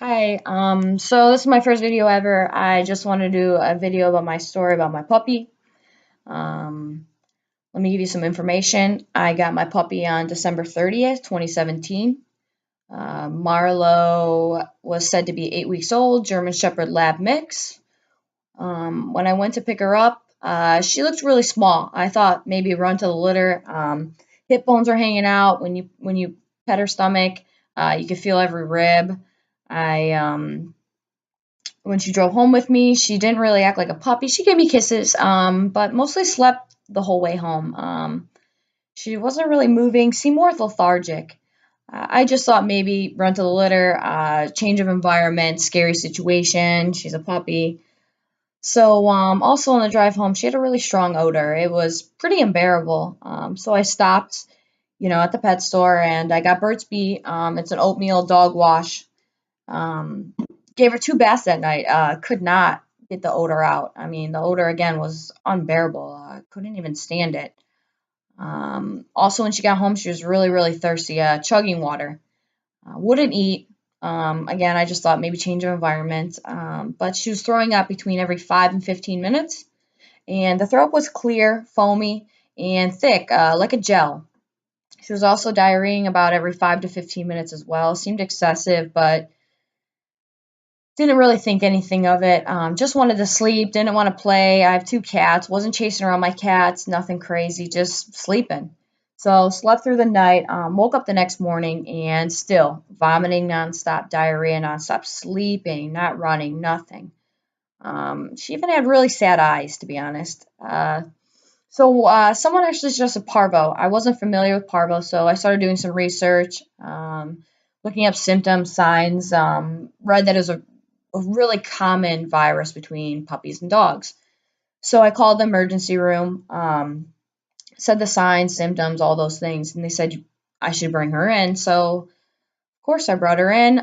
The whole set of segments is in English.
Hi, so this is my first video ever. I just want to do a video about my story about my puppy. Um, Let me give you some information. I got my puppy on December 30th, 2017. Marlow was said to be 8 weeks old, German Shepherd Lab mix. When I went to pick her up, she looked really small. I thought maybe run to the litter. Hip bones are hanging out. When you pet her stomach, you could feel every rib. I When she drove home with me, she didn't really act like a puppy. She gave me kisses, but mostly slept the whole way home. She wasn't really moving, seemed more lethargic. I just thought maybe run to the litter, change of environment, scary situation. She's a puppy. So, also on the drive home, she had a really strong odor. It was pretty unbearable. So I stopped, at the pet store and I got Burt's Bees. It's an oatmeal dog wash. Um, Gave her two baths that night. Could not get the odor out. I mean, the odor again was unbearable. Couldn't even stand it. Also, when she got home, she was really, really thirsty, chugging water. Wouldn't eat. Again, I just thought maybe change of environment. But she was throwing up between every 5 and 15 minutes. And the throat was clear, foamy, and thick, like a gel. She was also diarrheaing about every 5 to 15 minutes as well. Seemed excessive, but didn't really think anything of it. Just wanted to sleep, didn't want to play. I have two cats, wasn't chasing around my cats, nothing crazy, just sleeping. So slept through the night, woke up the next morning and still vomiting nonstop, diarrhea nonstop, sleeping, not running, nothing. She even had really sad eyes, to be honest. Someone actually suggested Parvo. I wasn't familiar with Parvo, so I started doing some research, looking up symptoms, signs. Read that it was a really common virus between puppies and dogs. So I called the emergency room, said the signs, symptoms, all those things, and they said I should bring her in. So, of course, I brought her in.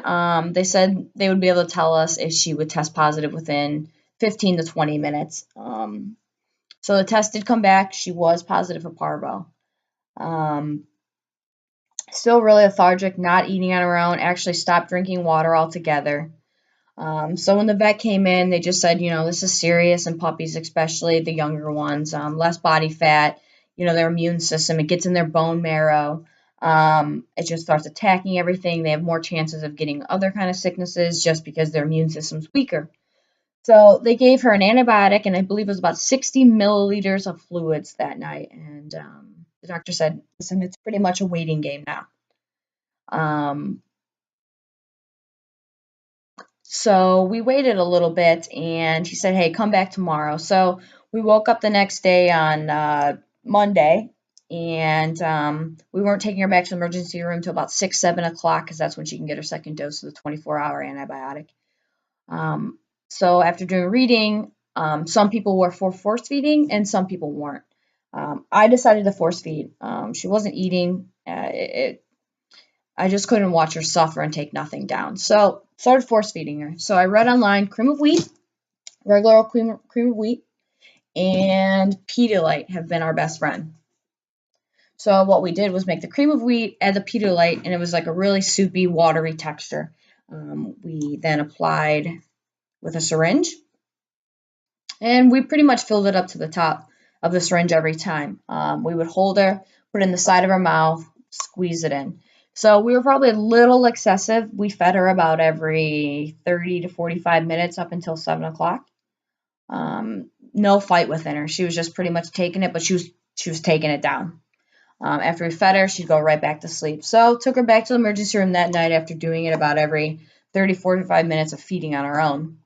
They said they would be able to tell us if she would test positive within 15 to 20 minutes. So the test did come back. She was positive for Parvo. Um, Still really lethargic, not eating on her own, actually stopped drinking water altogether. So when the vet came in, they just said, this is serious in puppies, especially the younger ones. Less body fat, their immune system, it gets in their bone marrow. It just starts attacking everything. They have more chances of getting other kind of sicknesses just because their immune system's weaker. So they gave her an antibiotic, and I believe it was about 60 milliliters of fluids that night. And the doctor said, listen, it's pretty much a waiting game now. So we waited a little bit, and he said, hey, come back tomorrow. So we woke up the next day on Monday, and we weren't taking her back to the emergency room till about 6, 7 o'clock because that's when she can get her second dose of the 24-hour antibiotic. So after doing reading, some people were for force feeding and some people weren't. I decided to force feed. She wasn't eating. I just couldn't watch her suffer and take nothing down. So started force feeding her. So I read online cream of wheat, regular old cream of wheat, and Pedialyte have been our best friend. So what we did was make the cream of wheat, add the Pedialyte, and it was like a really soupy, watery texture. We then applied with a syringe, and we pretty much filled it up to the top of the syringe every time. We would hold her, put it in the side of her mouth, squeeze it in. So we were probably a little excessive. We fed her about every 30 to 45 minutes up until 7 o'clock. No fight within her. She was just pretty much taking it, but she was taking it down. After we fed her, she'd go right back to sleep. So took her back to the emergency room that night after doing it about every 30, 45 minutes of feeding on her own.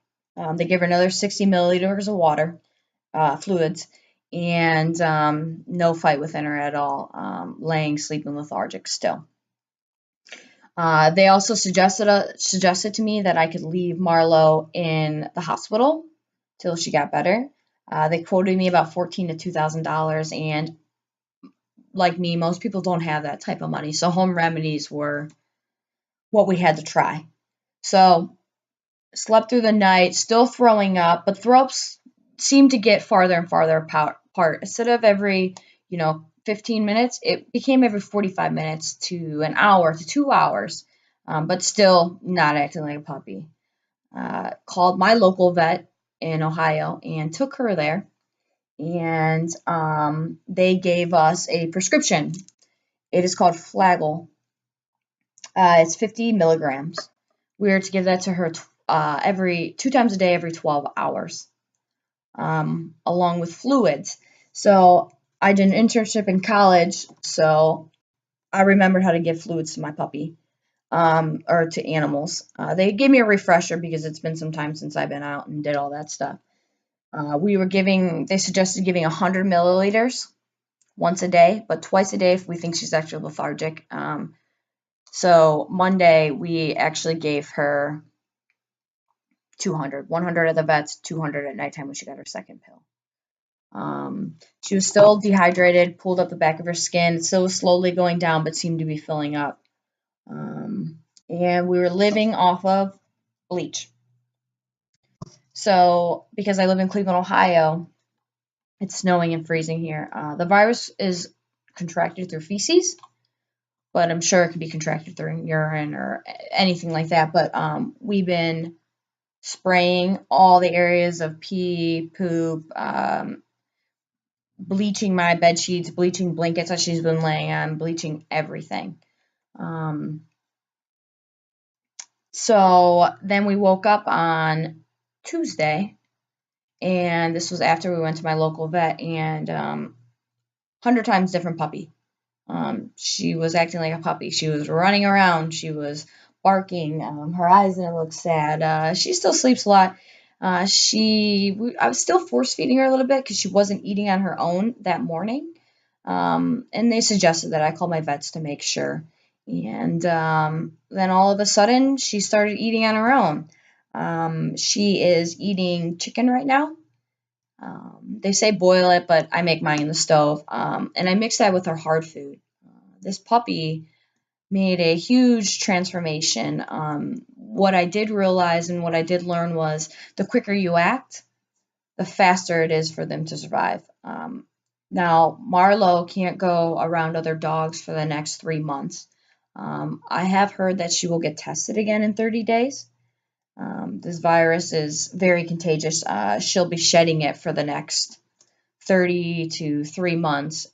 They gave her another 60 milliliters of water, fluids, and no fight within her at all, laying, sleeping, lethargic still. They also suggested to me that I could leave Marlow in the hospital till she got better. They quoted me about $1,400 to $2,000, and like me, most people don't have that type of money. So home remedies were what we had to try. So slept through the night, still throwing up, but throw-ups seemed to get farther and farther apart. Instead of every, 15 minutes, it became every 45 minutes to an hour to 2 hours. but still not acting like a puppy. Called my local vet in Ohio and took her there, and they gave us a prescription. It is called Flagyl. It's 50 milligrams. We are to give that to her every 2 times a day, every 12 hours, along with fluids. So I did an internship in college, so I remembered how to give fluids to my puppy, or to animals. They gave me a refresher because it's been some time since I've been out and did all that stuff. They suggested giving 100 milliliters once a day, but twice a day if we think she's actually lethargic. So Monday, we actually gave her 200, 100 at the vet's, 200 at nighttime when she got her second pill. She was still dehydrated, pulled up the back of her skin. It still was slowly going down, but seemed to be filling up. And we were living off of bleach. So, because I live in Cleveland, Ohio, it's snowing and freezing here. The virus is contracted through feces, but I'm sure it could be contracted through urine or anything like that. But we've been spraying all the areas of pee, poop, bleaching my bed sheets, bleaching blankets that she's been laying on, bleaching everything. So then we woke up on Tuesday, and this was after we went to my local vet, and 100 times different puppy. She was acting like a puppy. She was running around. She was barking. Her eyes didn't look sad. She still sleeps a lot. I was still force feeding her a little bit because she wasn't eating on her own that morning. And they suggested that I call my vets to make sure. And then all of a sudden, she started eating on her own. She is eating chicken right now. They say boil it, but I make mine in the stove. And I mix that with her hard food. This puppy made a huge transformation. What I did realize and what I did learn was the quicker you act, the faster it is for them to survive. Now, Marlow can't go around other dogs for the next 3 months. I have heard that she will get tested again in 30 days. This virus is very contagious. She'll be shedding it for the next 30 to 3 months.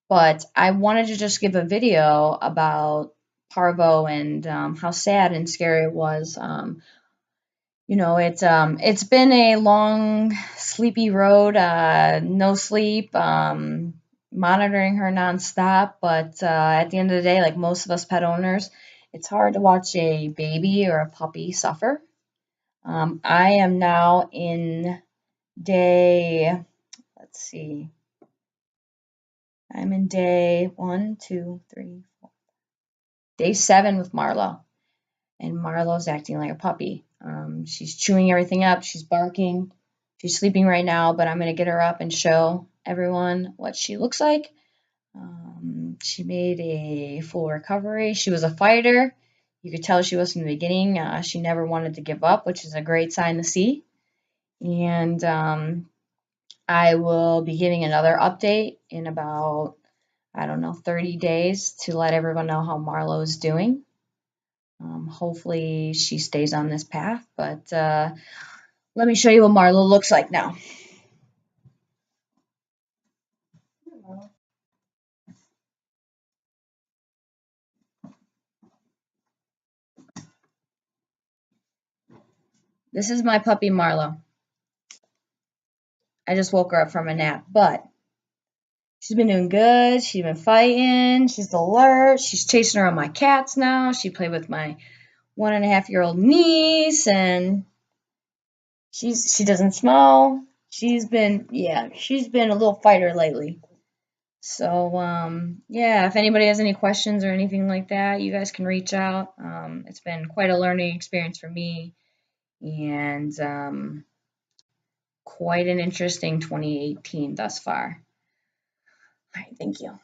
But I wanted to just give a video about Parvo and how sad and scary it was. It's been a long, sleepy road, no sleep, monitoring her nonstop. But at the end of the day, like most of us pet owners, it's hard to watch a baby or a puppy suffer. I am now in day, let's see, I'm in day 1, 2, 3, 4, day 7 with Marlow. And Marlow's acting like a puppy. She's chewing everything up. She's barking. She's sleeping right now, but I'm going to get her up and show everyone what she looks like. She made a full recovery. She was a fighter. You could tell she was from the beginning. She never wanted to give up, which is a great sign to see. And I will be giving another update in about, 30 days to let everyone know how Marlow is doing. Hopefully she stays on this path, but let me show you what Marlow looks like now. This is my puppy Marlow. I just woke her up from a nap, but she's been doing good. She's been fighting. She's alert. She's chasing around my cats now. She played with my 1.5-year-old niece, and she doesn't smell. She's been a little fighter lately. So, if anybody has any questions or anything like that, you guys can reach out. It's been quite a learning experience for me, and quite an interesting 2018 thus far. All right, thank you.